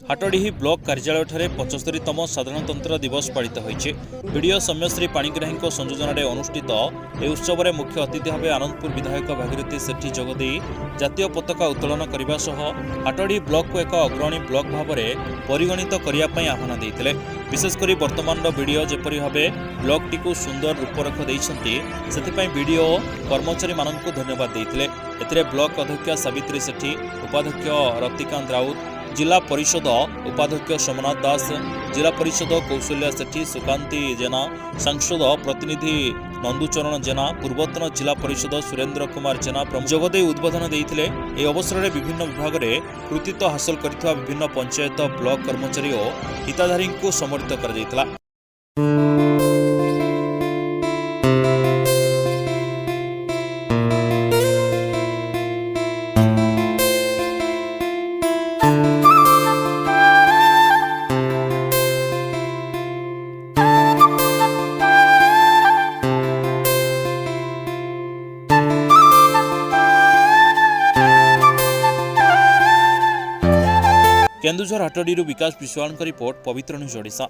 हाटडीही block कार्यालय 75तम साधारणतंत्र दिवस पालित होइछे। BDO Saumyashree Panigrahi संयोजन अनुष्ठित यह उत्सव में मुख्य अतिथि भाव आनंदपुर विधायक भागीरथी सेठी जोगदे जातीय पताका उत्तोलन करने सह हाटडी ब्लॉक को एक अग्रणी ब्लॉक भाव में परिगणित करने आह्वान देते। विशेषकर वर्तमान बीडीओ जेपरी भाव ब्लॉक टी सुंदर रूपरेख देते बीडीओ कर्मचारी मानक धन्यवाद देते। एथिरे ब्लॉक अध्यक्ष सावित्री सेठी, उपाध्यक्ष रतिकांत राउत, जिला परिषद उपाध्यक्ष सोमनाथ दास, जिला परिषद कौशल्या सेठी, सुकांती जेना, सांसद प्रतिनिधि नंदुचरण जेना, पूर्वतन जिला परिषद सुरेंद्र कुमार जेना जोगदे उद्बोधन देते। यह अवसर में विभिन्न विभाग में कृतित्व हासिल कर विभिन्न पंचायत ब्लॉक कर्मचारी और हिताधारी को सम्मानित कर केन्दुझर हाटडी विकास विश्वाल रिपोर्ट पवित्र न्यूज ओडिशा।